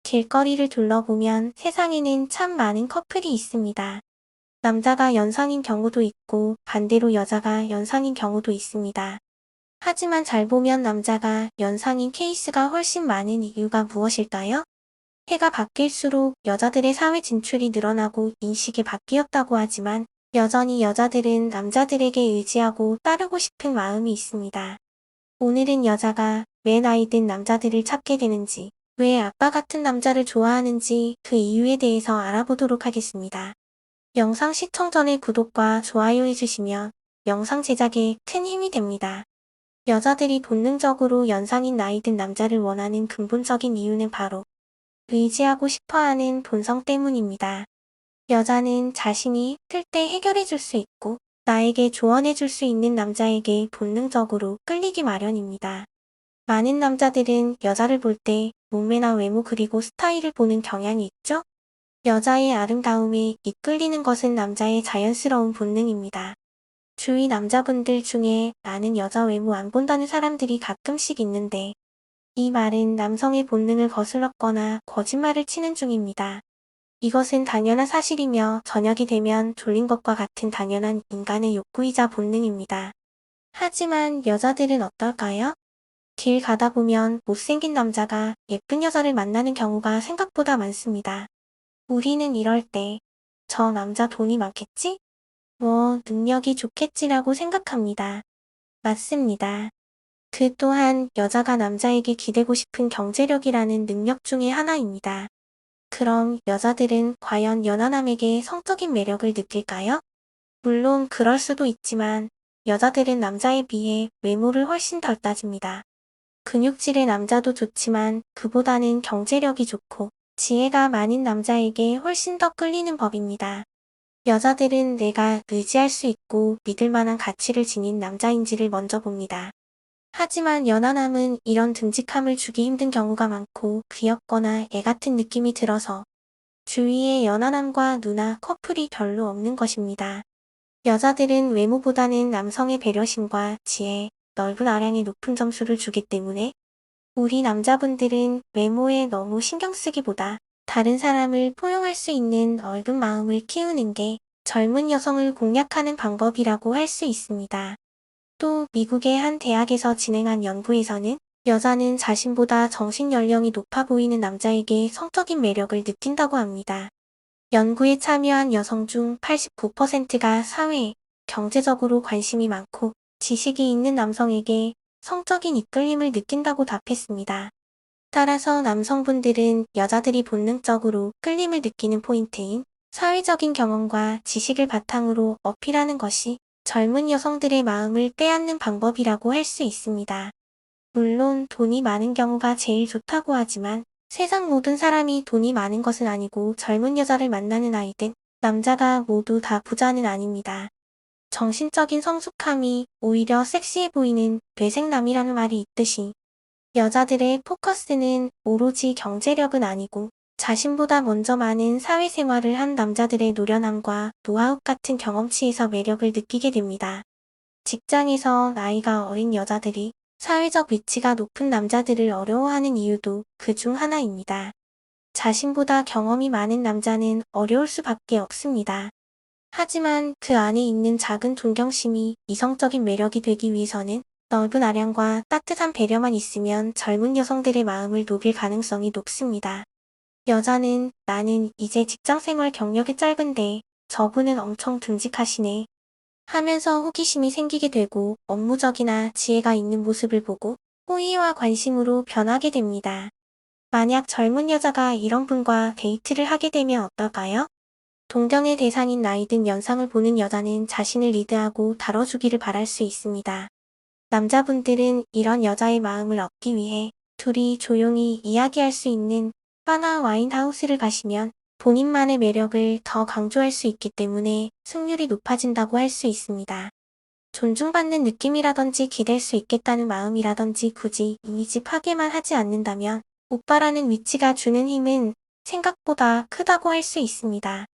길거리를 둘러보면 세상에는 참 많은 커플이 있습니다. 남자가 연상인 경우도 있고 반대로 여자가 연상인 경우도 있습니다. 하지만 잘 보면 남자가 연상인 케이스가 훨씬 많은 이유가 무엇일까요? 해가 바뀔수록 여자들의 사회 진출이 늘어나고 인식이 바뀌었다고 하지만 여전히 여자들은 남자들에게 의지하고 따르고 싶은 마음이 있습니다. 오늘은 여자가 왜 나이든 남자들을 찾게 되는지, 왜 아빠 같은 남자를 좋아하는지 그 이유에 대해서 알아보도록 하겠습니다. 영상 시청 전에 구독과 좋아요 해주시면 영상 제작에 큰 힘이 됩니다. 여자들이 본능적으로 연상인 나이든 남자를 원하는 근본적인 이유는 바로 의지하고 싶어하는 본성 때문입니다. 여자는 자신이 힘들 때 해결해줄 수 있고 나에게 조언해줄 수 있는 남자에게 본능적으로 끌리기 마련입니다. 많은 남자들은 여자를 볼 때 몸매나 외모 그리고 스타일을 보는 경향이 있죠? 여자의 아름다움에 이끌리는 것은 남자의 자연스러운 본능입니다. 주위 남자분들 중에 나는 여자 외모 안 본다는 사람들이 가끔씩 있는데 이 말은 남성의 본능을 거슬렀거나 거짓말을 치는 중입니다. 이것은 당연한 사실이며 저녁이 되면 졸린 것과 같은 당연한 인간의 욕구이자 본능입니다. 하지만 여자들은 어떨까요? 길 가다 보면 못생긴 남자가 예쁜 여자를 만나는 경우가 생각보다 많습니다. 우리는 이럴 때, 저 남자 돈이 많겠지? 뭐, 능력이 좋겠지라고 생각합니다. 맞습니다. 그 또한 여자가 남자에게 기대고 싶은 경제력이라는 능력 중의 하나입니다. 그럼 여자들은 과연 연하남에게 성적인 매력을 느낄까요? 물론 그럴 수도 있지만 여자들은 남자에 비해 외모를 훨씬 덜 따집니다. 근육질의 남자도 좋지만 그보다는 경제력이 좋고 지혜가 많은 남자에게 훨씬 더 끌리는 법입니다. 여자들은 내가 의지할 수 있고 믿을 만한 가치를 지닌 남자인지를 먼저 봅니다. 하지만 연하남은 이런 듬직함을 주기 힘든 경우가 많고 귀엽거나 애 같은 느낌이 들어서 주위에 연하남과 누나 커플이 별로 없는 것입니다. 여자들은 외모보다는 남성의 배려심과 지혜, 넓은 아량에 높은 점수를 주기 때문에 우리 남자분들은 외모에 너무 신경 쓰기보다 다른 사람을 포용할 수 있는 넓은 마음을 키우는 게 젊은 여성을 공략하는 방법이라고 할 수 있습니다. 또 미국의 한 대학에서 진행한 연구에서는 여자는 자신보다 정신 연령이 높아 보이는 남자에게 성적인 매력을 느낀다고 합니다. 연구에 참여한 여성 중 89%가 사회에 경제적으로 관심이 많고 지식이 있는 남성에게 성적인 이끌림을 느낀다고 답했습니다. 따라서 남성분들은 여자들이 본능적으로 끌림을 느끼는 포인트인 사회적인 경험과 지식을 바탕으로 어필하는 것이 젊은 여성들의 마음을 빼앗는 방법이라고 할 수 있습니다. 물론 돈이 많은 경우가 제일 좋다고 하지만 세상 모든 사람이 돈이 많은 것은 아니고 젊은 여자를 만나는 아이든 남자가 모두 다 부자는 아닙니다. 정신적인 성숙함이 오히려 섹시해 보이는 뇌생남이라는 말이 있듯이 여자들의 포커스는 오로지 경제력은 아니고 자신보다 먼저 많은 사회생활을 한 남자들의 노련함과 노하우 같은 경험치에서 매력을 느끼게 됩니다. 직장에서 나이가 어린 여자들이 사회적 위치가 높은 남자들을 어려워하는 이유도 그 중 하나입니다. 자신보다 경험이 많은 남자는 어려울 수밖에 없습니다. 하지만 그 안에 있는 작은 존경심이 이성적인 매력이 되기 위해서는 넓은 아량과 따뜻한 배려만 있으면 젊은 여성들의 마음을 녹일 가능성이 높습니다. 여자는 나는 이제 직장생활 경력이 짧은데 저분은 엄청 듬직하시네 하면서 호기심이 생기게 되고 업무적이나 지혜가 있는 모습을 보고 호의와 관심으로 변하게 됩니다. 만약 젊은 여자가 이런 분과 데이트를 하게 되면 어떨까요? 동경의 대상인 나이든 연상을 보는 여자는 자신을 리드하고 다뤄주기를 바랄 수 있습니다. 남자분들은 이런 여자의 마음을 얻기 위해 둘이 조용히 이야기할 수 있는 바나 와인하우스를 가시면 본인만의 매력을 더 강조할 수 있기 때문에 승률이 높아진다고 할 수 있습니다. 존중받는 느낌이라든지 기댈 수 있겠다는 마음이라든지 굳이 이미지 파괴만 하지 않는다면 오빠라는 위치가 주는 힘은 생각보다 크다고 할 수 있습니다.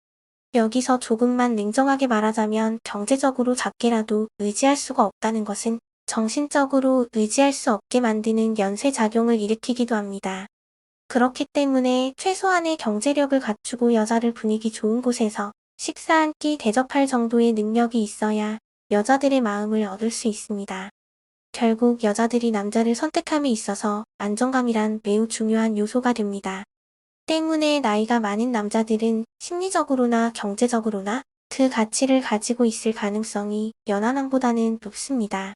여기서 조금만 냉정하게 말하자면 경제적으로 작게라도 의지할 수가 없다는 것은 정신적으로 의지할 수 없게 만드는 연쇄작용을 일으키기도 합니다. 그렇기 때문에 최소한의 경제력을 갖추고 여자를 분위기 좋은 곳에서 식사 한 끼 대접할 정도의 능력이 있어야 여자들의 마음을 얻을 수 있습니다. 결국 여자들이 남자를 선택함에 있어서 안정감이란 매우 중요한 요소가 됩니다. 때문에 나이가 많은 남자들은 심리적으로나 경제적으로나 그 가치를 가지고 있을 가능성이 연하남보다는 높습니다.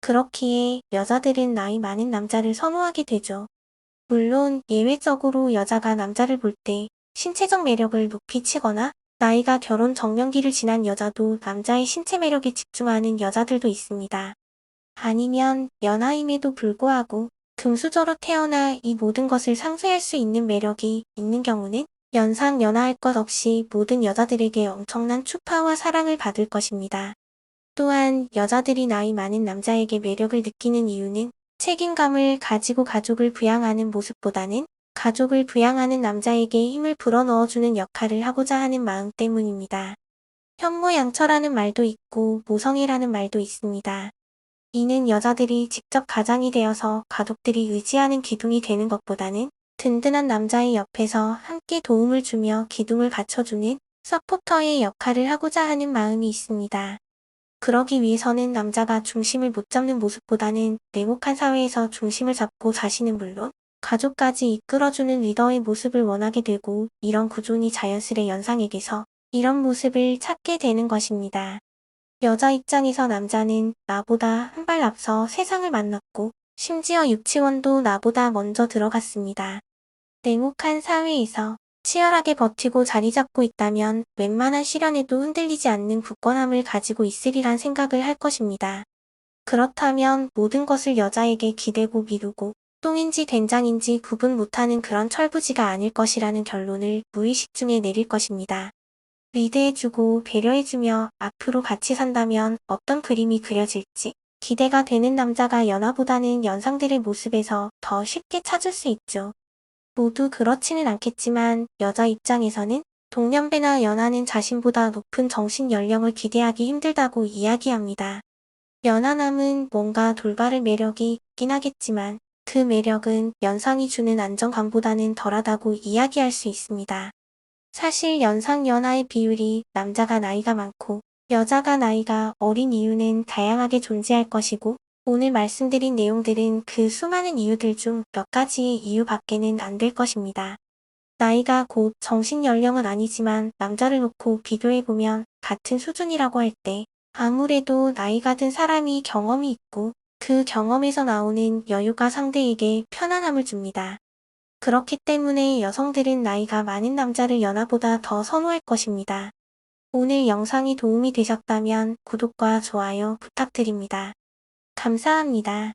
그렇기에 여자들은 나이 많은 남자를 선호하게 되죠. 물론 예외적으로 여자가 남자를 볼 때 신체적 매력을 높이 치거나 나이가 결혼 정년기를 지난 여자도 남자의 신체 매력에 집중하는 여자들도 있습니다. 아니면 연하임에도 불구하고 금수저로 태어나 이 모든 것을 상쇄할 수 있는 매력이 있는 경우는 연상 연하할 것 없이 모든 여자들에게 엄청난 추파와 사랑을 받을 것입니다. 또한 여자들이 나이 많은 남자에게 매력을 느끼는 이유는 책임감을 가지고 가족을 부양하는 모습보다는 가족을 부양하는 남자에게 힘을 불어넣어주는 역할을 하고자 하는 마음 때문입니다. 현모양처라는 말도 있고 모성애라는 말도 있습니다. 이는 여자들이 직접 가장이 되어서 가족들이 의지하는 기둥이 되는 것보다는 든든한 남자의 옆에서 함께 도움을 주며 기둥을 받쳐주는 서포터의 역할을 하고자 하는 마음이 있습니다. 그러기 위해서는 남자가 중심을 못 잡는 모습보다는 냉혹한 사회에서 중심을 잡고 자신은 물론 가족까지 이끌어주는 리더의 모습을 원하게 되고 이런 구조니 자연스레 연상에게서 이런 모습을 찾게 되는 것입니다. 여자 입장에서 남자는 나보다 한 발 앞서 세상을 만났고 심지어 유치원도 나보다 먼저 들어갔습니다. 냉혹한 사회에서 치열하게 버티고 자리 잡고 있다면 웬만한 시련에도 흔들리지 않는 굳건함을 가지고 있으리란 생각을 할 것입니다. 그렇다면 모든 것을 여자에게 기대고 미루고 똥인지 된장인지 구분 못하는 그런 철부지가 아닐 것이라는 결론을 무의식 중에 내릴 것입니다. 리드해주고 배려해주며 앞으로 같이 산다면 어떤 그림이 그려질지 기대가 되는 남자가 연하보다는 연상들의 모습에서 더 쉽게 찾을 수 있죠. 모두 그렇지는 않겠지만 여자 입장에서는 동년배나 연하는 자신보다 높은 정신 연령을 기대하기 힘들다고 이야기합니다. 연하남은 뭔가 돌발의 매력이 있긴 하겠지만 그 매력은 연상이 주는 안정감보다는 덜하다고 이야기할 수 있습니다. 사실 연상 연하의 비율이 남자가 나이가 많고 여자가 나이가 어린 이유는 다양하게 존재할 것이고 오늘 말씀드린 내용들은 그 수많은 이유들 중 몇 가지의 이유밖에는 안 될 것입니다. 나이가 곧 정신연령은 아니지만 남자를 놓고 비교해보면 같은 수준이라고 할 때 아무래도 나이가 든 사람이 경험이 있고 그 경험에서 나오는 여유가 상대에게 편안함을 줍니다. 그렇기 때문에 여성들은 나이가 많은 남자를 연하보다 더 선호할 것입니다. 오늘 영상이 도움이 되셨다면 구독과 좋아요 부탁드립니다. 감사합니다.